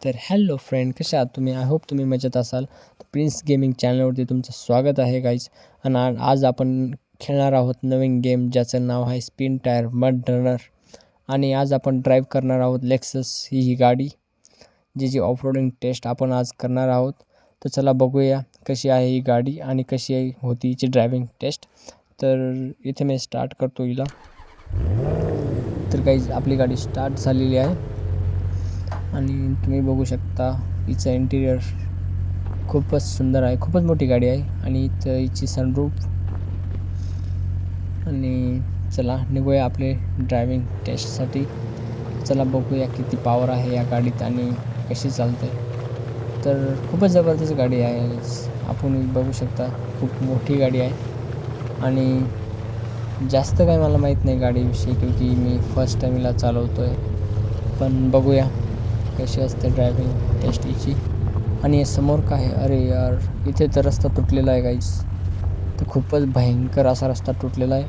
तर hello friend, कसे आहात तुम्ही? आय होप तुम्ही मजेत असाल. तर प्रिन्स गेमिंग चॅनलवरती तुमचं स्वागत आहे गाईज. आणि आज आपण खेळणार आहोत नवीन गेम ज्याचं नाव आहे स्पिन टायर मड रनर. आणि आज आपण ड्राईव्ह करणार आहोत लेक्सस ही गाडी, जी ऑफरोडिंग टेस्ट आपण आज करणार आहोत. तर चला बघूया कशी आहे ही गाडी आणि कशी होती हिची ड्रायव्हिंग टेस्ट. तर इथे मी स्टार्ट करतो हिला. तर गाईज आपली गाडी स्टार्ट झालेली आहे आणि तुम्ही बघू शकता हिचं इंटिरियर खूपच सुंदर आहे. खूपच मोठी गाडी आहे आणि इथं हिची सनरूफ. आणि चला निघूया आपले ड्रायव्हिंग टेस्टसाठी. चला बघूया किती पॉवर आहे या गाडीत आणि कशी चालते. तर खूपच जबरदस्त गाडी आहे. आपण बघू शकता खूप मोठी गाडी आहे आणि जास्त काही मला माहीत नाही गाडीविषयी, क्योंकि मी फर्स्ट टाईम हिला चालवतो आहे. पण बघूया कशी असते ड्रायव्हिंग टेस्ट हिची. आणि हे समोर काय आहे? अरे यार, इथे तर रस्ता तुटलेला आहे गाईज. तर खूपच भयंकर असा रस्ता तुटलेला आहे.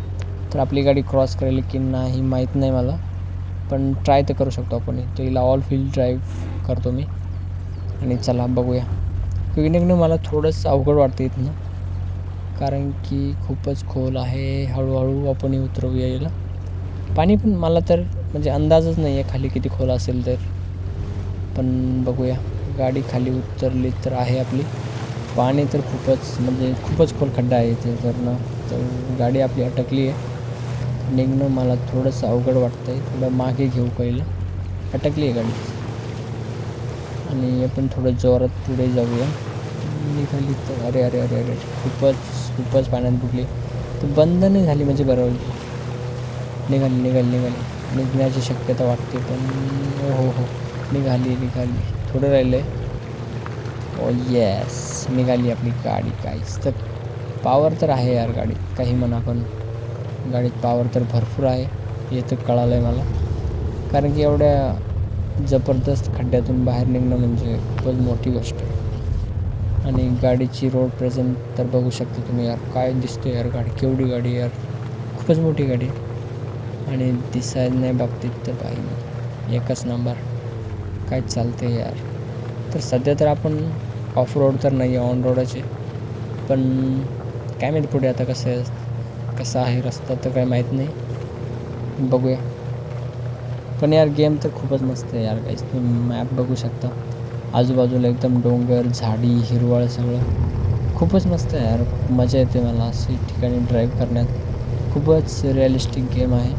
तर आपली गाडी क्रॉस करेल की नाही माहीत नाही मला, पण ट्राय तर करू शकतो आपण. तर हिला ऑल व्हील ड्राईव्ह करतो मी आणि चला बघूया. निघणं मला थोडंसं अवघड वाटतं इथनं, कारण की खूपच खोल आहे. हळूहळू आपण उतरवूया याला. पाणी पण मला तर म्हणजे अंदाजच नाही आहे खाली किती खोल असेल तर, पण बघूया. गाडी खाली उतरली तर आहे आपली. पाणी तर खूपच खोल खड्डा आहे इथे तर ना. तर गाडी आपली अटकली आहे. निघणं मला थोडंसं अवघड वाटतं आहे. थोडं मागे घेऊ पहिलं. अटकली आहे गाडी आणि आपण थोडं जोरात पुढे जाऊया. निघाली तर अरे अरे अरे अरे खूपच पाण्यात बुडली. तर बंद नाही झाली म्हणजे बरं होईल. निघाली निघण्याची शक्यता वाटते, पण हो निघाली. थोडं राहिलं आहे. ओ येस, निघाली आपली गाडी. काहीच तर पॉवर तर आहे यार गाडीत, काही म्हणा, पण गाडीत पॉवर तर भरपूर आहे हे तर कळालं आहे मला. कारण की एवढ्या जबरदस्त खड्ड्यातून बाहेर निघणं म्हणजे खूपच मोठी गोष्ट आहे. आणि गाडीची रोड प्रेझेंट तर बघू शकता तुम्ही यार. काय दिसते यार गाडी, केवढी गाडी यार, खूपच मोठी गाडी. आणि दिसायला बाबतीत तर बाई एकच नंबर. काय चालते यार. तर सध्या तर आपण ऑफ रोड तर नाही आहे, ऑन रोडच आहे. पण काय माहिती पुढे आता कसा आहे रस्ता तर काय माहीत नाही, बघूया. पण यार गेम तर खूपच मस्त आहे यार काहीच. तुम्ही मॅप बघू शकता, आजूबाजूला एकदम डोंगर, झाडी, हिरवळ सगळं खूपच मस्त आहे यार. मजा येते मला अशी ठिकाणी ड्राईव्ह करण्यात. खूपच रिअलिस्टिक गेम आहे.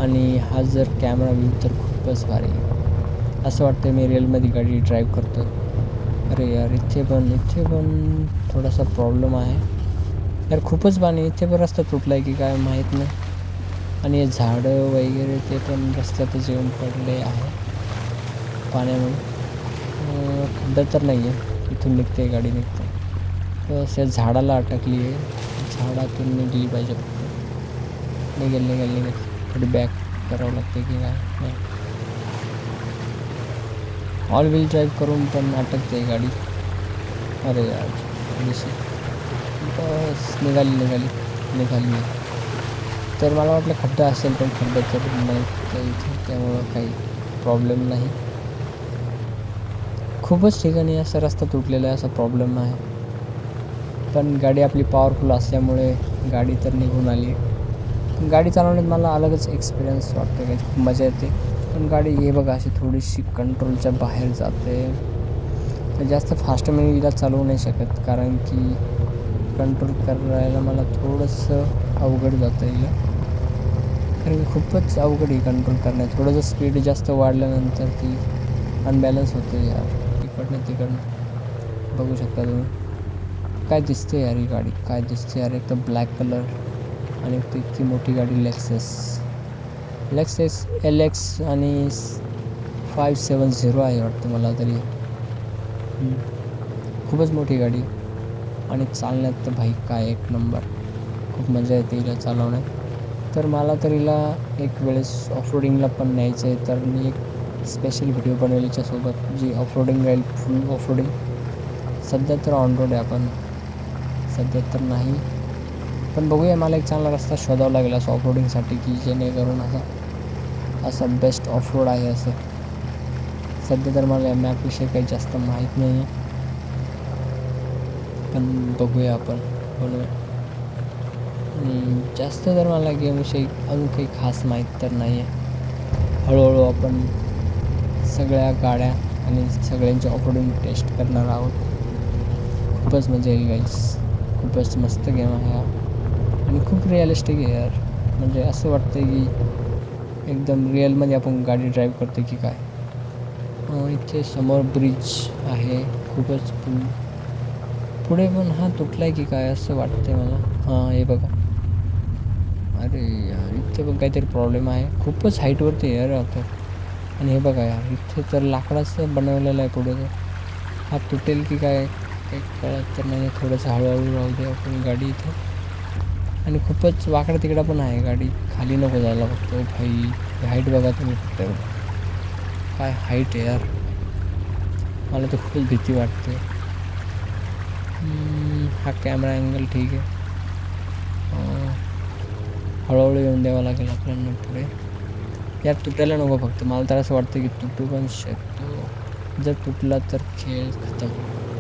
आणि हा जर कॅमेरा व्ह्यू तर खूपच भारी. असं वाटतं मी रिअलमध्ये गाडी ड्राईव्ह करतो. अरे यार, इथे पण थोडासा प्रॉब्लेम आहे यार. खूपच पाणी. इथे पण रस्ता तुटला आहे की काय माहीत नाही. आणि झाडं वगैरे ते पण रस्त्यातच येऊन पडले आहे पाण्यामुळे. खड्डा तर नाही आहे, इथून निघते गाडी निघते. बस या झाडाला अटकली आहे. झाडातून निघली पाहिजे. निघेल. थोडी बॅक करावं लागते की काय नाही. ऑल व्हील ड्राईव्ह करून पण अटकते गाडी. अरे यार थोडीशी. बस निघाली. तर मला वाटलं खड्डा असेल, पण खड्डा तर नाही इथे, त्यामुळं काही प्रॉब्लेम नाही. खूपच ठिकाणी असा रस्ता तुटलेला आहे, असा प्रॉब्लेम आहे. पण गाडी आपली पॉवरफुल असल्यामुळे गाडी तर निघून आली. पण गाडी चालवण्यात मला अलगच एक्सपिरियन्स वाटतो, काही खूप मजा येते. पण गाडी हे बघा अशी थोडीशी कंट्रोलच्या बाहेर जाते. तर जास्त फास्ट मी हिला चालवू नाही शकत, कारण की कंट्रोल करायला मला थोडंसं अवघड जातं हिला. कारण की खूपच अवघड ही कंट्रोल करण्यात. थोडंसं स्पीड जास्त वाढल्यानंतर ती अनबॅलन्स होते यार, तिकडनं बघू शकता तुम्ही. काय दिसते यार ही गाडी, काय दिसते यार. एकदम ब्लॅक कलर आणि इतकी मोठी गाडी. लेक्सस LX आणि 570 आहे वाटतं मला तरी. खूपच मोठी गाडी आणि चालण्यात तर भाई काय एक नंबर. खूप मजा येते हिला चालवण्यात. तर मला तर हिला एक वेळेस ऑफरोडिंगला पण न्यायचं आहे. तर मी एक स्पेशल व्हिडिओ बनवेल हिच्यासोबत, जी ऑफरोडिंग राहील, फुल ऑफरोडिंग. सध्या तर ऑन रोड आहे आपण, सध्या तर नाही. पण बघूया, मला एक चांगला रस्ता शोधावा लागेल असं ऑफरोडिंगसाठी, की जेणेकरून असा बेस्ट ऑफरोड आहे असं सध्या तर मला या मॅपविषयी काही जास्त माहीत नाही आहे, पण बघूया आपण बनवूया. आणि जास्त तर मला गेमविषयी अजून काही खास माहीत तर नाही आहे. हळूहळू आपण सगळ्या गाड्या आणि सगळ्यांची ऑफरोडिंग टेस्ट करणार आहोत. खूपच मजा येईल गाईस. खूपच मस्त गेम आहे हा आणि खूप रिअलिस्टिक आहे यार. म्हणजे असं वाटतं की एकदम रिअलमध्ये आपण गाडी ड्राईव्ह करतो की काय. इथे समोर ब्रिज आहे. खूपच पुढे पण हा तुटला आहे की काय असं वाटतंय मला. हां, हे बघा. अरे यार, इथे पण काहीतरी प्रॉब्लेम आहे. खूपच हाईटवरती आहे यार आता. आणि हे बघा यार, इथे तर लाकडाचं बनवलेलं आहे पुढे. हा तुटेल की काय काही कळत तर नाही. थोडंसं हळूहळू राहू दे आपण गाडी इथे. आणि खूपच वाकडं तिकडं पण आहे गाडी. खाली नको जायला फक्त. ओ भाई, हाईट बघा तुम्ही फक्त. काय हाईट आहे यार. मला तर खूपच भीती वाटते. हा कॅमेरा अँगल ठीक आहे. हळूहळू येऊन द्यावं लागेल आपल्याला पुढे. यार तुटायला नको फक्त. मला तर असं वाटतं की तुटू पण शकतो. जर तुटला तर खेळ खतम.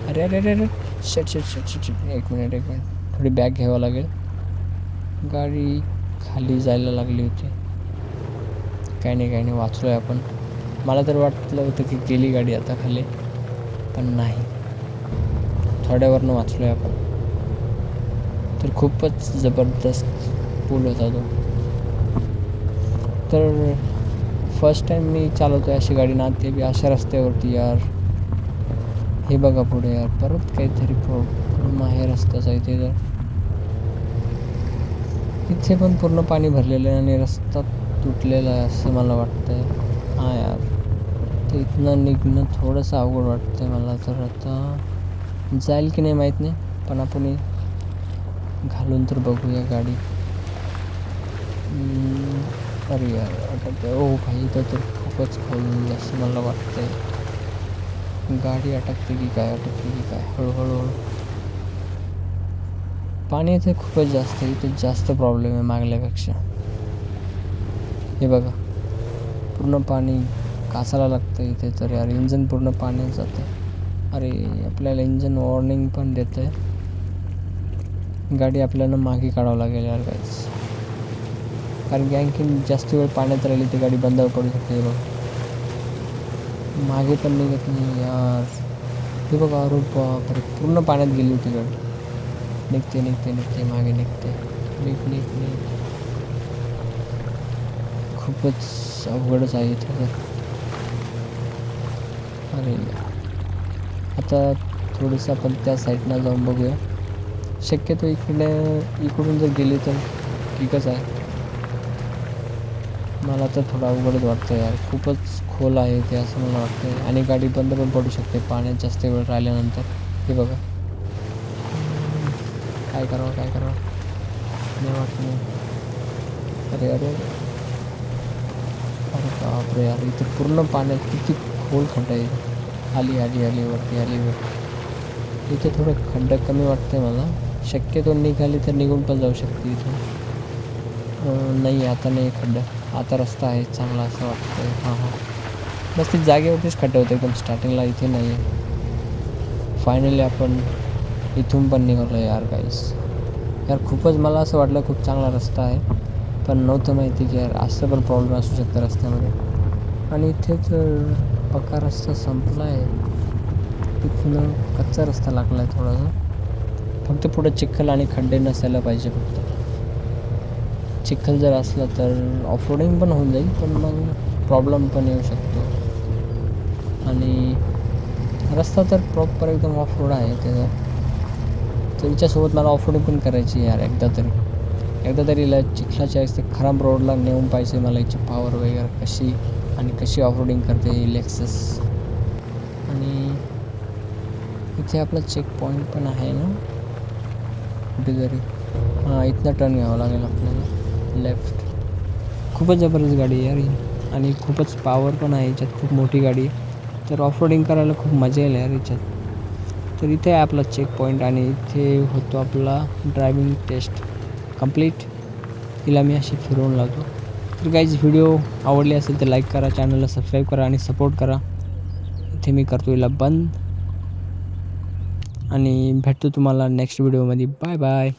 अरे अरे अरे अरे, shut shut shut shut shut. एक मिनिट. थोडी बॅग घ्यावं लागेल. गाडी खाली जायला लागली होती. काही नाही वाचलो आहे आपण. मला तर वाटलं होतं की गेली गाडी आता खाली, पण नाही. थोड्यावरनं वाचलो आहे आपण. तर खूपच जबरदस्त पूल होता तो. तर फर्स्ट टाईम मी चालवतो आहे अशी गाडी ना, ते बी अशा रस्त्यावरती यार. हे बघा पुढे यार, परत काहीतरी प्रॉब्लेम आहे रस्त्याचा इथे. तर इथे पण पूर्ण पाणी भरलेलं आहे आणि रस्ता तुटलेला आहे असं मला वाटतं आहे. हां यार, तर इथनं निघणं थोडंसं अवघड वाटतं आहे मला. तर आता जाईल की नाही माहीत नाही, पण आपण घालून तर बघूया गाडी. अरे यार, अटकते. ओ भाई, इथं तर खूपच खोल असं मला वाटतं आहे. गाडी अटकते की काय हळूहळू. पाणी इथे खूपच जास्त आहे. इथे जास्त प्रॉब्लेम आहे मागल्यापेक्षा. हे बघा, पूर्ण पाणी काचायला लागतं इथे. तर यार, इंजन पूर्ण पाण्यात जातं. अरे, आपल्याला इंजन वॉर्निंग पण देतं आहे. गाडी आपल्याला मागे काढावं लागेल यार गाईस, कारण की आणखीन जास्त वेळ पाण्यात राहिली ती गाडी बंद पडू शकते. बघा, मागे पण निघत नाही यार. हे बघा, अरे बापरे, पूर्ण पाण्यात गेली होती गाडी. निघते मागे निघते. निघ. खूपच अवघडच आहे इथे तर. अरे, आता थोडंसं आपण त्या साईडनं जाऊन बघूया. शक्यतो इकडून जर गेले तर ठीकच आहे. मला तर थोडं अवघडच वाटतं यार. खूपच खोल आहे ते असं मला वाटतं. आणि गाडी बंद पण पडू शकते पाण्यात जास्त वेळ राहिल्यानंतर. हे बघा, काय करावं नाही वाटत नाही. अरे बापरे यार, इथे पूर्ण पाण्यात किती खोल खड्डा आहे. आली वरती. इथे थोडं खड्डा कमी वाटतंय मला. शक्यतो निघाली तर निघून पण जाऊ शकते इथून. नाही, आता नाही खड्डा. आता रस्ता आहे चांगला असं वाटतंय. हां, बस ती जागेवरतीच खड्डा होतं एकदम स्टार्टिंगला. इथे नाही आहे. फायनली आपण इथून पण निघालो यार गाईस. यार खूपच मला असं वाटलं खूप चांगला रस्ता आहे, पण नव्हतं माहिती की यार असं पण प्रॉब्लेम असू शकतं रस्त्यामध्ये. आणि इथे तर पक्का रस्ता संपला आहे. इथनं कच्चा रस्ता लागला आहे थोडासा. फक्त पुढं चिखल आणि खड्डे नसायला पाहिजे. फक्त चिखल जर असलं तर ऑफरोडिंग पण होऊन जाईल, पण मग प्रॉब्लेम पण येऊ शकतो. आणि रस्ता तर प्रॉपर एकदम ऑफ रोड आहे त्याचा. तर हिच्यासोबत मला ऑफरोडिंग पण करायची यार एकदा तरी चिखलाच्या खराब रोडला नेऊन पाहिजे मला. याची पॉवर वगैरे कशी ऑफरोडिंग करते ही लेक्सस. आणि इथे आपला चेक पॉईंट पण आहे ना कुठेतरी. हां, इथनं टर्न घ्यावं लागेल आपल्याला लेफ्ट. खूपच जबरदस्त गाडी आहे यार ही. आणि खूपच पॉवर पण आहे याच्यात. खूप मोठी गाडी आहे. तर ऑफरोडिंग करायला खूप मजा येईल यार याच्यात. तर इथे आहे आपला चेक पॉईंट आणि इथे होतो आपला ड्रायविंग टेस्ट कंप्लीट. हिला मी अशी फिरवून लावतो. तर गाईज, व्हिडिओ आवडली असेल तर लाईक करा, चॅनलला सबस्क्राईब करा आणि सपोर्ट करा. इथे मी करतो याला बंद आणि भेटतो तुम्हाला नेक्स्ट व्हिडिओमध्ये. Bye bye.